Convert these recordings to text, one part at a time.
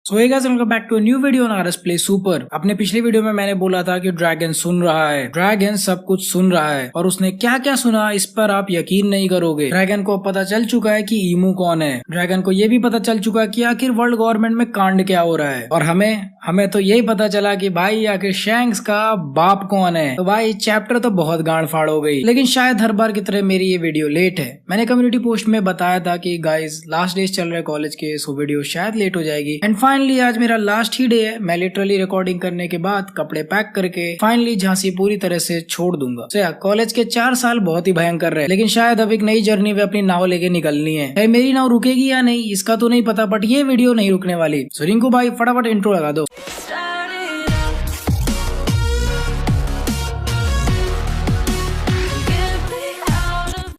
So hey guys, welcome back to a new video on RS play super. अपने पिछले video में मैंने बोला था कि ड्रैगन सुन रहा है, ड्रैगन सब कुछ सुन रहा है और उसने क्या क्या सुना इस पर आप यकीन नहीं करोगे। ड्रैगन को पता चल चुका है कि ईमू कौन है। ड्रैगन को ये भी पता चल चुका है कि आखिर वर्ल्ड गवर्नमेंट में कांड क्या हो रहा है। और हमें तो यही पता चला कि भाई आखिर शैंक्स का बाप कौन है। तो भाई चैप्टर तो बहुत गांड फाड़ हो गई, लेकिन शायद हर बार की तरह मेरी ये वीडियो लेट है। मैंने कम्युनिटी पोस्ट में बताया था कि गाइस लास्ट डेज चल रहे कॉलेज के, सो वीडियो शायद लेट हो जाएगी। एंड फाइनली आज मेरा लास्ट ही डे है। मैं लिटरली रिकॉर्डिंग करने के बाद कपड़े पैक करके फाइनली झांसी पूरी तरह से छोड़ दूंगा। सो कॉलेज के 4 साल बहुत ही भयंकर रहे, लेकिन शायद अब एक नई जर्नी में अपनी नाव लेके निकलनी है। भाई मेरी नाव रुकेगी या नहीं इसका तो नहीं पता, बट ये वीडियो नहीं रुकने वाली। सो रिंकू भाई फटाफट इंट्रो लगा दो।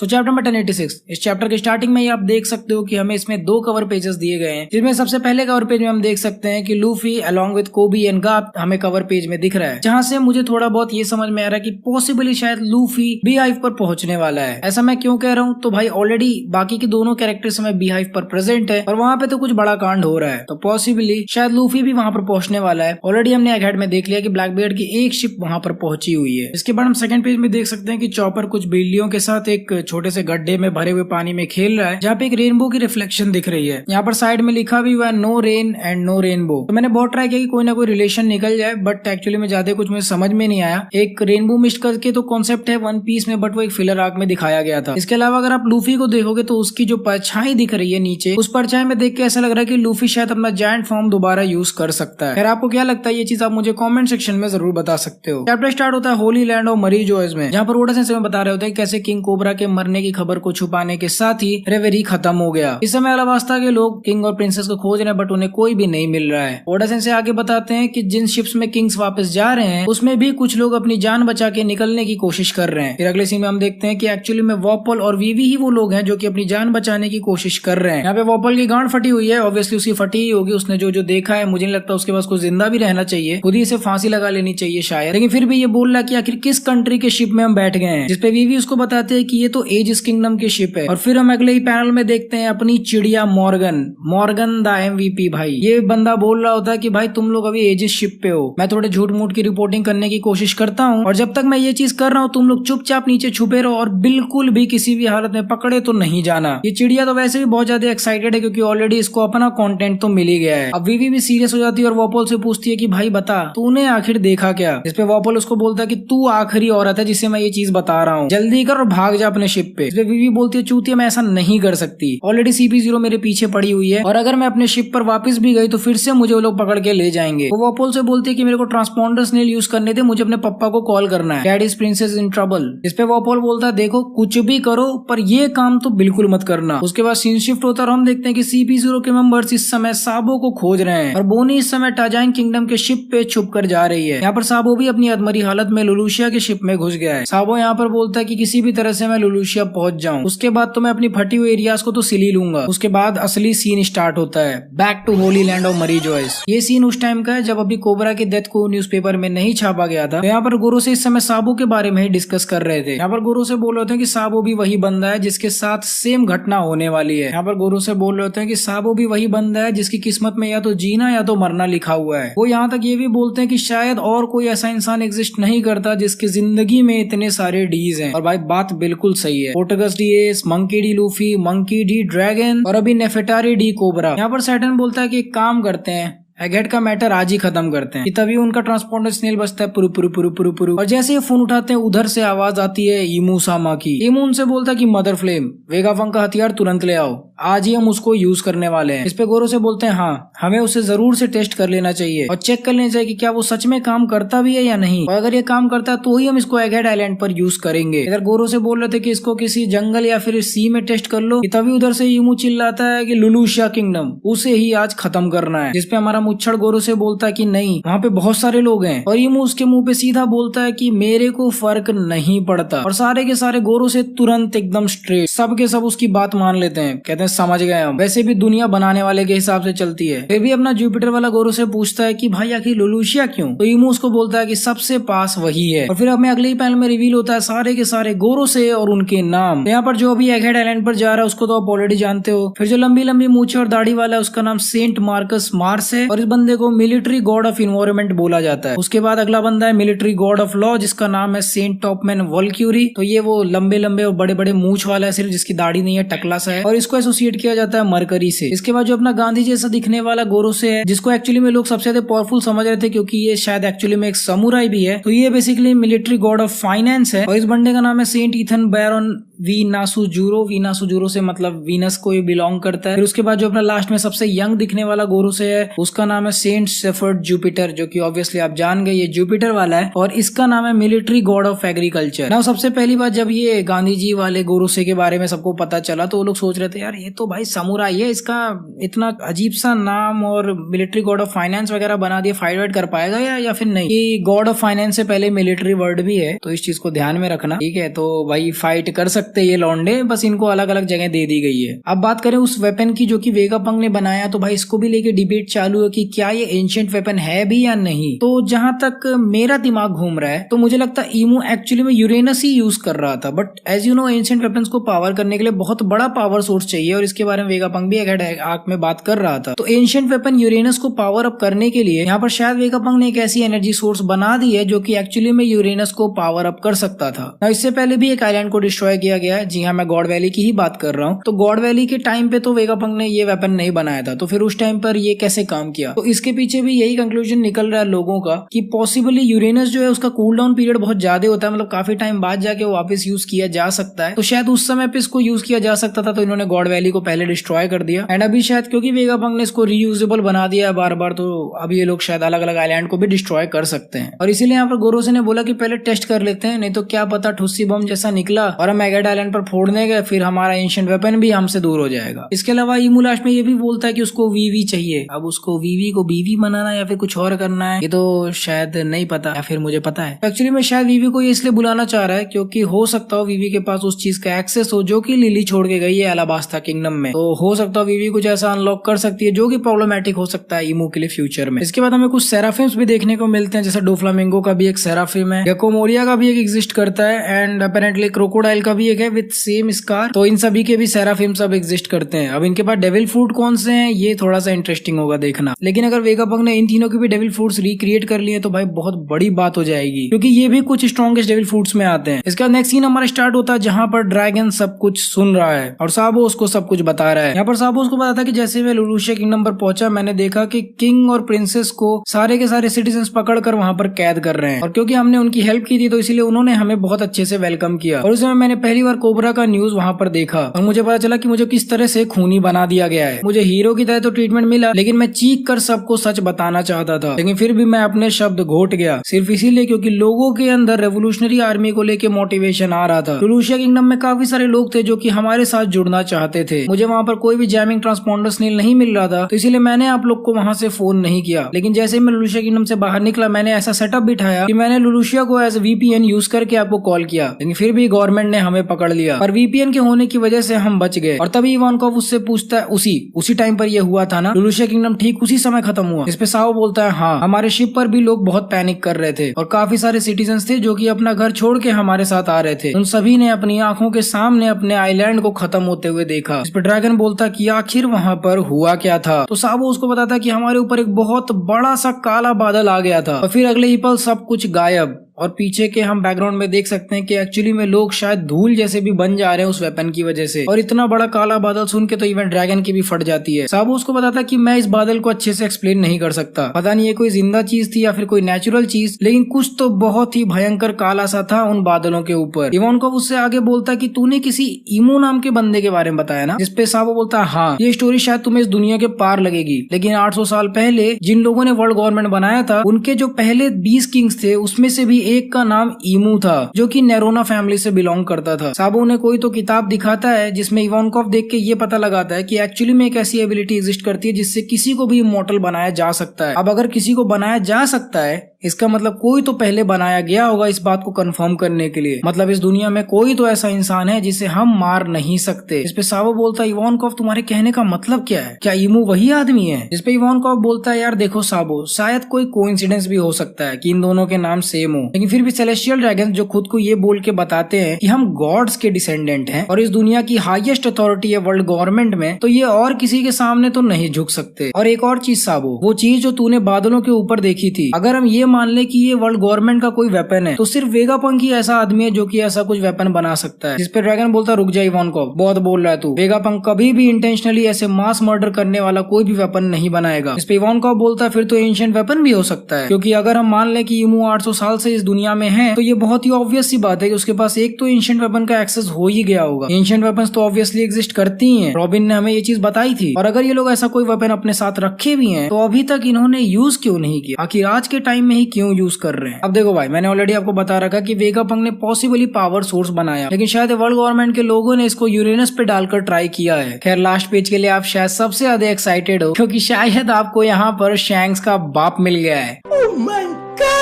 तो चैप्टर नंबर 1086। इस चैप्टर के स्टार्टिंग में ही आप देख सकते हो कि हमें इसमें 2 कवर पेजेस दिए गए हैं, जिसमें सबसे पहले कवर पेज में हम देख सकते हैं कि लूफी अलॉन्ग विद कोबी एंड गाप हमें कवर पेज में दिख रहा है, जहां से मुझे थोड़ा बहुत ये समझ में आ रहा है कि पॉसिबली शायद लूफी बी हाइव पर पहुंचने वाला है। ऐसा मैं क्यों कह रहा हूँ, तो भाई ऑलरेडी बाकी के दोनों कैरेक्टर्स में बी हाइव पर प्रेजेंट है और वहाँ पे तो कुछ बड़ा कांड हो रहा है, तो पॉसिबली शायद लूफी भी वहाँ पर पहुंचने वाला है। ऑलरेडी हमने एगहेड में देख लिया कि ब्लैकबीयर्ड की एक शिप वहाँ पर पहुंची हुई है। इसके बाद हम सेकंड पेज में देख सकते हैं कि चॉपर कुछ बिल्लियों के साथ एक छोटे से गड्ढे में भरे हुए पानी में खेल रहा है, जहाँ पे एक रेनबो की रिफ्लेक्शन दिख रही है। यहाँ पर साइड में लिखा भी हुआ है no rain and no rainbow. तो मैंने बहुत ट्राई किया कि कोई ना कोई रिलेशन निकल जाए, बट एक्चुअली में ज्यादा कुछ मुझे समझ में नहीं आया। एक रेनबो मिस्ट करके तो कॉन्सेप्ट है वन पीस में, बट वो एक फिलर आर्क में दिखाया गया था। इसके अलावा अगर आप लूफी को देखोगे तो उसकी जो परछाई दिख रही है नीचे, उस परछाई में देख के ऐसा लग रहा है कि लूफी शायद अपना जायंट फॉर्म दोबारा यूज कर सकता है। खैर आपको क्या लगता है ये चीज आप मुझे कॉमेंट सेक्शन में जरूर बता सकते हो। चैप्टर स्टार्ट होता है Holi land of Mary Joy's में, जहाँ पर ओडा सेंसेई में बता रहे होते हैं कैसे किंग कोबरा के मरने की खबर को छुपाने के साथ ही रेवेरी खत्म हो गया। इस समय अलाबास्ता के लोग किंग और प्रिंसेस को खोज रहे हैं, बट उन्हें कोई भी नहीं मिल रहा है। ओडा सेंसेई आगे बताते हैं कि जिन शिप्स में किंग्स वापस जा रहे हैं उसमें भी कुछ लोग अपनी जान बचा के निकलने की कोशिश कर रहे हैं। फिर अगले सीन में हम देखते हैं कि एक्चुअली में वॉपल और वीवी ही वो लोग हैं जो कि अपनी जान बचाने की कोशिश कर रहे हैं। यहाँ पे वॉपल की गांड फटी हुई है, ऑब्वियसली उसकी फटी ही होगी। उसने जो देखा है, मुझे नहीं लगता उसके पास कुछ जिंदा भी रहना चाहिए, खुद ही इसे फांसी लगा लेनी चाहिए शायद। लेकिन फिर भी ये बोल रहा है कि आखिर किस कंट्री के शिप में हम बैठ गए हैं, जिसपे वीवी उसको बताते हैं कि ये तो एजिस किंगडम की शिप है। और फिर हम अगले ही पैनल में देखते हैं अपनी चिड़िया मॉर्गन द एमवीपी। भाई ये बंदा बोल रहा होता है कि भाई तुम लोग अभी एजिस शिप पे हो, मैं थोड़े झूठ मूठ की रिपोर्टिंग करने की कोशिश करता हूँ, और जब तक मैं ये चीज कर रहा हूँ तुम लोग चुपचाप नीचे छुपे रहो और बिल्कुल भी किसी भी हालत में पकड़े तो नहीं जाना। ये चिड़िया तो वैसे भी बहुत ज्यादा एक्साइटेड है क्योंकि ऑलरेडी इसको अपना कंटेंट तो मिल ही गया है। अब वीवी भी सीरियस हो जाती है और वॉपल से पूछती है कि भाई बता तूने आखिर देखा क्या। इस पे वॉपल उसको बोलता है कि तू आखिरी औरत है जिसे मैं ये चीज बता रहा हूँ, जल्दी कर और भाग जा अपने शिप पे। इस पे वीवी बोलती है चूतिया मैं ऐसा नहीं कर सकती, ऑलरेडी CP0 मेरे पीछे पड़ी हुई है और अगर मैं अपने शिप पर वापस भी गई तो फिर से मुझे वो लोग पकड़ के ले जाएंगे। वो वॉपल से बोलती है कि मेरे को ट्रांसपॉन्डर स्नेल यूज करने दे, मुझे अपने पापा को कॉल करना है, dad is princess in trouble. इस पे वॉपल बोलता है देखो कुछ भी करो पर ये काम तो बिल्कुल मत करना। उसके बाद सीन शिफ्ट होता है और हम देखते हैं कि CP0 के मेंबर्स इस समय साबो को खोज रहे हैं और बोनी इस समय टाजाइन किंगडम के शिप पे छुप कर जा रही है। यहाँ पर साबो भी अपनी अधमरी हालत में लुलुशिया के शिप में घुस गया है। साबो यहाँ पर बोलता है कि किसी भी तरह से मैं लुलुशिया पहुंच जाऊं, उसके बाद तो मैं अपनी फटी हुई एरियाज को तो सिल ही लूंगा। उसके बाद असली सीन स्टार्ट होता है, back to holy land of Mary Joyce. ये सीन उस टाइम का है जब अभी कोबरा की डेथ को न्यूज़पेपर में नहीं छापा गया था। तो यहाँ पर गोरो से इस समय साबो के बारे में ही डिस्कस कर रहे थे। यहाँ पर गोरो से बोल रहे होते हैं कि साबो भी वही बंदा है जिसके साथ सेम घटना होने वाली है। यहाँ पर गोरो से बोल रहे होते हैं कि साबो भी वही बंदा है जिसकी किस्मत में या तो जीना या तो मरना लिखा हुआ है। वो यहाँ तक ये भी बोलते हैं कि शायद और कोई ऐसा इंसान एग्जिस्ट नहीं करता जिसकी जिंदगी में इतने सारे डीज हैं। और भाई बात बिल्कुल सही है। Portgas D Ace, Monkey D Luffy, Monkey D Dragon और अभी नेफेटारी डी कोबरा। यहाँ पर सैटर्न बोलता है कि एक काम करते हैं, एगहेड का मैटर आज ही खत्म करते हैं। कि तभी उनका ट्रांसपोंडर स्नेल बजता है पुरु पुरु पुरु पुरु पुरु, और जैसे ये फोन उठाते हैं उधर से आवाज आती है ईमू सामा की। ईमू उनसे बोलता है कि मदर फ्लेम वेगाफंग का हथियार तुरंत ले आओ, आज ही हम उसको यूज करने वाले हैं। इस पे गोरो से बोलते हैं हाँ हमें उसे जरूर से टेस्ट कर लेना चाहिए और चेक कर लेना चाहिए कि क्या वो सच में काम करता भी है या नहीं, और अगर ये काम करता है तो ही हम इसको एगहेड आइलैंड पर यूज करेंगे। इधर गोरो से बोल रहे थे कि इसको किसी जंगल या फिर सी में टेस्ट कर लो। तभी उधर से ईमू चिल्लाता है कि लुलुशिया किंगडम उसे ही आज खत्म करना है। जिसपे हमारा मुच्छड़ गोरो से बोलता है कि नहीं वहाँ पे बहुत सारे लोग हैं, और ईमू उसके मुंह पे सीधा बोलता है कि मेरे को फर्क नहीं पड़ता। और सारे के सारे गोरो से तुरंत एकदम स्ट्रेट सब के सब उसकी बात मान लेते हैं। कहते हैं समझ गए हम, वैसे भी दुनिया बनाने वाले के हिसाब से चलती है। फिर भी अपना जुपिटर वाला गोरो से पूछता है कि भाई आखिर लुलुशिया क्यों? तो ईमू उसको बोलता है कि सबसे पास वही है। और फिर हमें अगले ही पैनल में रिवील होता है सारे के सारे गोरो से और उनके नाम। यहाँ पर जो अभी एगहेड आइलैंड पर जा रहा है उसको तो आप ऑलरेडी जानते हो। फिर जो लंबी लंबी मूछे और दाढ़ी वाला है उसका नाम सेंट मार्कस मार्स है और इस बंदे को मिलिट्री गॉड ऑफ इन्वायरमेंट बोला जाता है। उसके बाद अगला बंदा है मिलिट्री गॉड ऑफ लॉ जिसका नाम है सेंट टॉपमैन वॉल्क्यूरी। तो ये वो लंबे लंबे और बड़े बड़े मूछ वाला है, सिर्फ जिसकी दाढ़ी नहीं है, टकला सा है और इसको एसोसिएट किया जाता है मरकरी से। इसके बाद जो अपना गांधी जैसा दिखने वाला गोरो से है जिसको एक्चुअली में लोग सबसे ज्यादा पावरफुल समझ रहे थे क्योंकि ये शायद एक्चुअली में एक समुराई भी है। तो ये basically military God of finance है और इस बंदे का नाम है सेंट इथन बैरन वीनासुजुरो। वीनासुजुरो से मतलब वीनस को ये बिलोंग करता है। फिर उसके बाद जो अपना लास्ट में सबसे यंग दिखने वाला गोरो से है उसका नाम है सेंट शेफर्ड जुपिटर, जो कि ऑब्वियसली आप जान गए ये जुपिटर वाला है और इसका नाम है मिलिट्री गॉड ऑफ एग्रीकल्चर। ना सबसे पहली बार जब ये गांधी जी वाले गोरो से के बारे में सबको पता चला तो वो लोग सोच रहे थे यार ये तो भाई समुराई है, इसका इतना अजीब सा नाम और मिलिट्री गॉड ऑफ फाइनेंस वगैरह बना दिया, फाइट वाइट कर पाएगा या फिर नहीं। कि गॉड ऑफ फाइनेंस से पहले मिलिट्री वर्ड भी है तो इस चीज को ध्यान में रखना, ठीक है। तो भाई फाइट कर सकते ये लौंडे, बस इनको अलग अलग जगह दे दी गई है। अब बात करें उस वेपन की जो कि वेगापंक ने बनाया तो भाई इसको भी लेके डिबेट चालू है कि क्या ये एंशिएंट वेपन है भी या नहीं। तो जहां तक मेरा दिमाग घूम रहा है तो मुझे लगता है ईमू एक्चुअली में यूरेनस ही यूज कर रहा था, but as you know ancient weapons को पावर करने के लिए बहुत बड़ा पावर सोर्स चाहिए और इसके बारे में वेगापंक भी एक आर्क में बात कर रहा था। तो एंशिएंट वेपन यूरेनस को पावर अप करने के लिए यहाँ पर शायद वेगापंक ने एक ऐसी एनर्जी सोर्स बना दी है जो कि एक्चुअली में यूरेनस को पावर अप कर सकता था। इससे पहले भी एक आइलैंड को डिस्ट्रॉय किया गया है, जी हाँ मैं गॉड वैली की ही बात कर रहा हूँ। तो गॉड वैली के टाइम पे तो वेगापंक ने ये वेपन नहीं बनाया था, तो फिर उस टाइम पर ये कैसे काम किया? तो इसके पीछे भी यही कंक्लूजन निकल रहा है लोगों का कि पॉसिबली यूरेनस जो है उसका कूल डाउन पीरियड बहुत ज्यादा होता है, मतलब काफी टाइम बाद जाके वापस यूज किया जा सकता है। तो शायद उस समय पे इसको यूज किया जा सकता था तो इन्होंने गॉड वैली को पहले डिस्ट्रॉय कर दिया एंड अभी शायद क्योंकि वेगापंक ने इसको रीयूजेबल बना दिया बार बार तो अभी ये लोग शायद अलग अलग आइलैंड को भी डिस्ट्रॉय कर सकते हैं। और इसीलिए यहाँ पर गोरोसे ने बोला कि पहले टेस्ट कर लेते हैं, नहीं तो क्या पता ठुस्सी बम जैसा निकला और हम एगेड आइलैंड पर फोड़ने गए फिर हमारा एंशिएंट वेपन भी हमसे दूर हो जाएगा। इसके अलावा ईमू लास्ट में ये भी बोलता है कि उसको वीवी चाहिए। अब उसको वीवी को बीवी बनाना या फिर कुछ और करना है ये तो शायद नहीं पता, या फिर मुझे पता है। एक्चुअली मैं शायद वीवी को ये इसलिए बुलाना चाह रहा है क्योंकि हो सकता हो वीवी के पास उस चीज का एक्सेस हो जो कि लिली छोड़ के गई है अलाबास्ता किंगडम में। तो हो सकता है वीवी कुछ ऐसा अनलॉक कर सकती है जो कि प्रॉब्लमेटिक हो सकता है ईमू के लिए फ्यूचर में। इसके बाद हमें कुछ सेराफिम्स भी देखने को मिलते हैं, जैसे डोफ्लामिंगो का भी एक सेराफिम है, गेकोमोरिया का भी एक एग्जिस्ट करता है एंड अपेरेंटली क्रोकोडाइल का भी एक है विद सेम स्कार। तो इन सभी के भी सेराफिम सब एग्जिस्ट करते हैं। अब इनके पास डेविल फ्रूट कौन से हैं ये थोड़ा सा इंटरेस्टिंग होगा देखना, लेकिन अगर वेगापंक ने इन तीनों के भी डेविल फ्रूट्स रिक्रिएट कर लिए तो भाई बहुत बड़ी बात हो जाएगी क्योंकि ये भी कुछ स्ट्रॉन्गेस्ट डेविल फ्रूट्स में आते हैं। इसके बाद नेक्स्ट सीन हमारा स्टार्ट होता है जहां पर ड्रैगन सब कुछ सुन रहा है और साबो उसको सब कुछ बता रहा है। यहाँ पर साबो उसको बताता है कि जैसे मैं लुलुशिया किंगडम पर पहुंचा मैंने देखा कि किंग और प्रिंसेस को सारे के सारे सिटीजन्स पकड़ कर वहां पर कैद कर रहे हैं और क्योंकि हमने उनकी हेल्प की थी तो इसलिए उन्होंने हमें बहुत अच्छे से वेलकम किया। और उस समय मैंने पहली बार कोबरा का न्यूज वहां पर देखा और मुझे पता चला कि मुझे किस तरह से खूनी बना दिया गया है। मुझे हीरो की तरह तो ट्रीटमेंट मिला लेकिन मैं चीख कर सबको सच बताना चाहता था, लेकिन फिर भी मैं अपने शब्द घोट गया सिर्फ इसीलिए क्योंकि लोगों के अंदर रेवोल्यूशनरी आर्मी को लेके मोटिवेशन आ रहा था। लुलुशिया किंगडम में काफी सारे लोग थे जो कि हमारे साथ जुड़ना चाहते थे। मुझे वहाँ पर कोई भी जैमिंग ट्रांसपोंडर स्नेल नहीं मिल रहा था तो इसीलिए मैंने आप लोग को वहाँ से फोन नहीं किया। लेकिन जैसे मैं लुलुशिया किंगडम से बाहर निकला मैंने ऐसा सेटअप बिठाया कि मैंने लुलुशिया को एज वीपीएन यूज करके आपको कॉल किया, लेकिन फिर भी गवर्नमेंट ने हमें पकड़ लिया और वीपीएन के होने की वजह से हम बच गए। और तभी इवानकोव उससे पूछता है उसी टाइम पर ये हुआ था ना, लुलुशिया किंगडम ठीक उसी समय खत्म हुआ। इस पे साओ बोलता है हाँ, हमारे शिप पर भी लोग बहुत पैनिक कर रहे थे और काफी सारे सिटीजन्स थे जो कि अपना घर छोड़ के हमारे साथ आ रहे थे। उन सभी ने अपनी आंखों के सामने अपने आइलैंड को खत्म होते हुए देखा। इस पे ड्रैगन बोलता कि आखिर वहाँ पर हुआ क्या था। तो साबो उसको बताता कि हमारे ऊपर एक बहुत बड़ा सा काला बादल आ गया था और फिर अगले ही पल सब कुछ गायब। और पीछे के हम बैकग्राउंड में देख सकते हैं कि एक्चुअली में लोग शायद धूल जैसे भी बन जा रहे हैं उस वेपन की वजह से। और इतना बड़ा काला बादल सुन के तो इवन ड्रैगन की भी फट जाती है। साबो उसको बताता कि मैं इस बादल को अच्छे से एक्सप्लेन नहीं कर सकता, पता नहीं ये कोई जिंदा चीज थी या फिर कोई नेचुरल चीज, लेकिन कुछ तो बहुत ही भयंकर काला सा था उन बादलों के ऊपर। इवानकोव उससे आगे बोलता कि तूने किसी ईमू नाम के बंदे के बारे में बताया ना, जिसपे साबो बोलता हाँ, ये स्टोरी शायद तुम्हें इस दुनिया के पार लगेगी, लेकिन 800 साल पहले जिन लोगों ने वर्ल्ड गवर्नमेंट बनाया था उनके जो पहले 20 किंग्स थे उसमें से भी एक का नाम ईमू था जो कि नेरोना फैमिली से बिलोंग करता था। साबो ने कोई तो किताब दिखाता है जिसमें इवानकोव देख के ये पता लगाता है कि एक्चुअली में एक ऐसी एबिलिटी एग्जिस्ट करती है जिससे किसी को भी इमॉर्टल बनाया जा सकता है। अब अगर किसी को बनाया जा सकता है इसका मतलब कोई तो पहले बनाया गया होगा इस बात को कंफर्म करने के लिए। मतलब इस दुनिया में कोई तो ऐसा इंसान है जिसे हम मार नहीं सकते। इस पे साबो बोलता है इवानकॉफ तुम्हारे कहने का मतलब क्या है, क्या इमू वही आदमी है? जिस पे इवानकॉफ बोलता है यार देखो साबो, शायद कोई कोइंसिडेंस भी हो सकता है कि इन दोनों के नाम सेम हो, लेकिन फिर भी सेलेस्टियल ड्रैगन जो खुद को ये बोल के बताते हैं कि हम गॉड्स के डिसेंडेंट हैं और इस दुनिया की हाईएस्ट अथॉरिटी है वर्ल्ड गवर्नमेंट में, तो ये और किसी के सामने तो नहीं झुक सकते। और एक और चीज साबो, वो चीज जो तूने बादलों के ऊपर देखी थी, अगर हम ये मान ले कि ये वर्ल्ड गवर्नमेंट का कोई वेपन है तो सिर्फ वेगापंक ही ऐसा आदमी है जो कि ऐसा कुछ वेपन बना सकता है। जिस पे ड्रैगन बोलता रुक जा इवानकॉफ, बहुत बोल रहा है तू, वेगापंक कभी भी इंटेंशनली ऐसे मास मर्डर करने वाला कोई भी वेपन नहीं बनाएगा। इस पे इवानकॉफ बोलता है फिर तो एंशिएंट वेपन भी हो सकता है, क्योंकि अगर हम मान ले कि इमू 800 साल से इस दुनिया में है तो ये बहुत ही ऑब्वियस सी बात है कि उसके पास एक तो एंशिएंट वेपन का एक्सेस हो ही गया होगा। एंशिएंट वेपन्स तो ऑब्वियसली एग्जिस्ट करती ही हैं, रॉबिन ने हमें ये चीज बताई थी। और अगर ये लोग ऐसा कोई वेपन अपने साथ रखे भी हैं तो अभी तक इन्होंने यूज क्यों नहीं किया, आखिर आज के टाइम में ही क्यों यूज कर रहे हैं? अब देखो भाई, मैंने ऑलरेडी आपको बता रखा कि वेगापंक ने पॉसिबली पावर सोर्स बनाया, लेकिन शायद वर्ल्ड गवर्नमेंट के लोगों ने इसको यूरेनस पे डालकर ट्राई किया है। खैर लास्ट पेज के लिए आप शायद सबसे ज्यादा एक्साइटेड हो, क्योंकि शायद आपको यहाँ पर शैंक्स का बाप मिल गया है। Oh my God!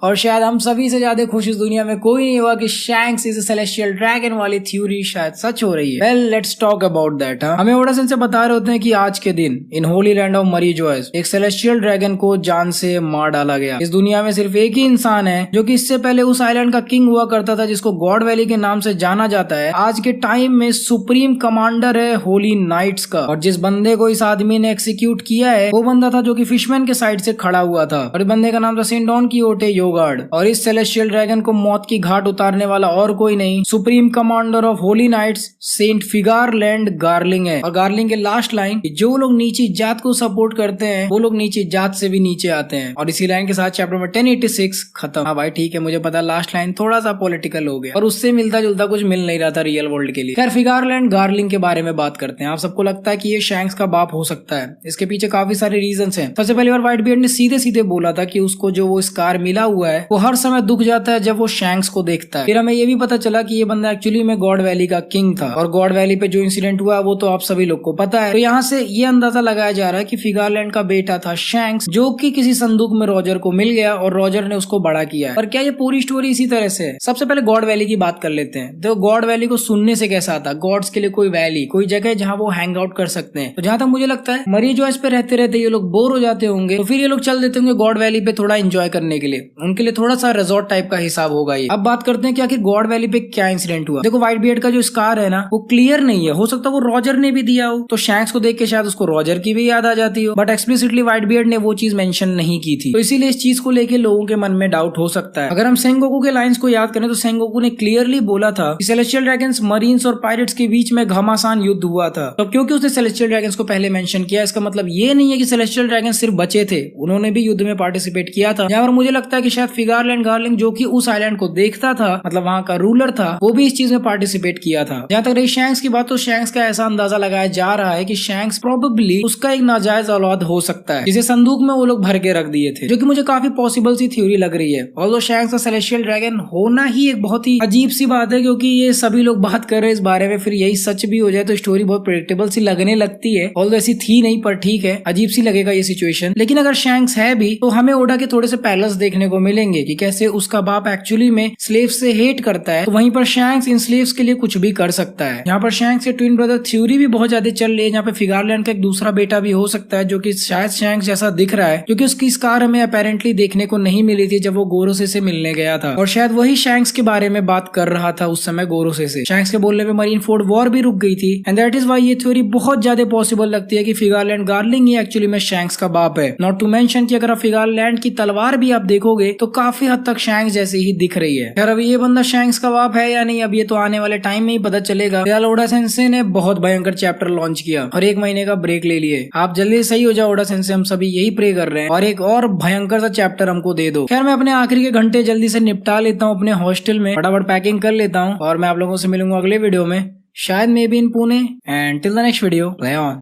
और शायद हम सभी से ज्यादा खुश इस दुनिया में कोई नहीं हुआ कि shanks is a celestial dragon वाली थ्योरी शायद सच हो रही है। Well let's talk about that. हमें ओडा सेंसे बता रहे होते हैं कि आज के दिन इन होली लैंड ऑफ मरी जोयस एक सेलेस्टियल ड्रैगन को जान से मार डाला गया। इस दुनिया में सिर्फ एक ही इंसान है जो कि इससे पहले उस आइलैंड का किंग हुआ करता था जिसको गॉड वैली के नाम से जाना जाता है। आज के टाइम में सुप्रीम कमांडर है होली नाइट्स का, और जिस बंदे को इस आदमी ने एक्सिक्यूट किया है वो बंदा था जो कि फिशमैन के साइड से खड़ा हुआ था, और इस बंदे का नाम था सेंट डॉन कीहोटे योगार्ड। और इस सेलेस्टियल ड्रैगन को मौत की घाट उतारने वाला और कोई नहीं, supreme commander of holy knights saint Figarland Garling है। और गार्लिंग के लास्ट लाइन, जो लोग नीची जात को सपोर्ट करते हैं वो लोग नीची जात से भी नीचे आते हैं। और इसी लाइन के साथ चैप्टर नंबर 1086 खत्म। हाँ भाई ठीक है, मुझे पता लास्ट लाइन थोड़ा सा पॉलिटिकल हो गया और उससे मिलता जुलता कुछ मिल नहीं रहा था रियल वर्ल्ड के लिए। खैर फिगारलैंड गार्लिंग के बारे में बात करते हैं। आप सबको लगता है कि ये शैंक्स का बाप हो सकता है, इसके पीछे काफी सारे रीजंस हैं। सबसे पहली बार व्हाइट बियर्ड ने सीधे सीधे बोला था कि उसको जो वो स्कार मिला हुआ है वो हर समय दुख जाता है जब वो शैंक्स को देखता है। फिर हमें ये भी पता चला कि ये बंदा एक्चुअली में गॉड वैली का किंग था, और गॉड वैली पे जो इंसिडेंट हुआ वो तो आप सभी लोग को पता है। तो यहाँ से ये अंदाजा लगाया जा रहा है कि फिगारलैंड का बेटा था शैंक्स, जो कि किसी संदूक में रॉजर को मिल गया और रॉजर ने उसको बड़ा किया। पर क्या ये पूरी स्टोरी इसी तरह से है? सबसे पहले गॉड वैली की बात कर लेते हैं। तो गॉड वैली को सुनने से कैसा आता? गॉड्स के लिए कोई वैली, कोई जगह जहाँ वो हैंग आउट कर सकते हैं। तो जहां तक मुझे लगता है मरी जॉयस पे रहते रहते ये लोग बोर हो जाते होंगे, तो फिर ये लोग चल देते होंगे गॉड वैली पे थोड़ा एंजॉय करने के लिए। उनके लिए थोड़ा सा रिजॉर्ट टाइप का हिसाब होगा ये। अब बात करते हैं कि आखिर गॉड वैली पे क्या इंसिडेंट हुआ। देखो व्हाइट बियर्ड का जो स्कार है ना वो क्लियर नहीं है, हो सकता है वो रॉजर ने भी दिया हो, तो शैंक्स को देख के शायद उसको रॉजर की भी याद आ जाती हो, बट एक्सप्लिसिटली व्हाइट बियर्ड ने वो चीज मेंशन नहीं की थी। तो इसीलिए इस चीज को लेके लोगों के मन में डाउट हो सकता है। अगर हम सेंगोकू के लाइंस को याद करें तो सेंगोकू ने क्लियरली बोला था कि सेलेस्टियल ड्रैगन्स, मरीन्स और पायरेट्स के बीच में घमासान युद्ध हुआ था। तो क्योंकि उसने सेलेस्टियल ड्रैगन्स को पहले मेंशन किया, इसका मतलब ये नहीं है कि सेलेस्टियल ड्रैगन्स सिर्फ बचे थे, उन्होंने भी युद्ध में पार्टिसिपेट किया था। यहाँ पर मुझे लगता है कि शायद फिगारलैंड गार्लिंग जो कि उस आइलैंड को देखता था, मतलब वहाँ का रूलर था, वो भी इस चीज में पार्टिसिपेट किया था। जहाँ तक रही शैंक्स की बात, तो शैंक्स का ऐसा अंदाजा लगाया जा रहा है कि शैंक्स प्रोबेबली उसका एक नाजायज औलाद हो सकता है, जिसे संदूक में वो लोग भर के रख दिए थे, जो कि मुझे काफी पॉसिबल सी थ्योरी लग रही है। ऑल्दो शैंक्स का सेलेस्टियल ड्रैगन होना ही एक बहुत ही अजीब सी बात है, क्योंकि ये सभी लोग बात कर रहे हैं इस बारे में, फिर यही सच भी हो जाए तो स्टोरी बहुत प्रेडिक्टेबल सी लगने लगती है। ऑल्दो ऐसी थी नहीं, पर ठीक है, अजीब सी लगेगा ये सिचुएशन। लेकिन अगर शैंक्स है भी तो हमें ओडा के थोड़े से पैलेस देखने को मिलेंगे कि कैसे उसका बाप एक्चुअली में स्लेव से हेट करता है, तो वहीं पर शैंक्स इन स्लेव्स के लिए कुछ भी कर सकता है। यहाँ पर शैंक्स के ट्विन ब्रदर थ्योरी भी बहुत ज्यादा चल रही है, यहाँ पे फिगारलैंड का एक दूसरा बेटा भी हो सकता है जो कि शायद शैंक्स जैसा दिख रहा है, क्योंकि उसकी स्कार हमें अपेरेंटली देखने को नहीं मिली थी जब वो गोरोसे से मिलने गया था, और शायद वही शैंक्स के बारे में बात कर रहा था उस समय गोरोसे से। शैंक्स के बोलने पे मरीन फोर्ड वॉर भी रुक गई थी, एंड दैट इज व्हाई ये थ्योरी बहुत ज्यादा पॉसिबल लगती है कि फिगारलैंड गार्लिंग ही एक्चुअली में शैंक्स का बाप है। नॉट टू मेंशन कि अगर आप फिगारलैंड की तलवार भी आप देखोगे तो काफी हद तक शैंक्स जैसे ही दिख रही है। यार अभी ये बंदा शैंक्स का बाप है या नहीं, अब ये तो आने वाले टाइम में ही पता चलेगा। फिलहाल ओडा सेंसे ने बहुत भयंकर चैप्टर लॉन्च किया और 1 महीने का ब्रेक ले लिए। आप जल्दी सही हो जाओ ओडा सेंसे, हम सभी यही प्रे कर रहे हैं, और एक और भयंकर सा चैप्टर हमको दे दो। खैर मैं अपने आखिरी के घंटे जल्दी से निपटा लेता हूँ अपने हॉस्टल में, फटाफट पैकिंग कर लेता हूँ, और मैं आप लोगों से मिलूंगा अगले वीडियो में, शायद may be in Pune. And till the next video, play on.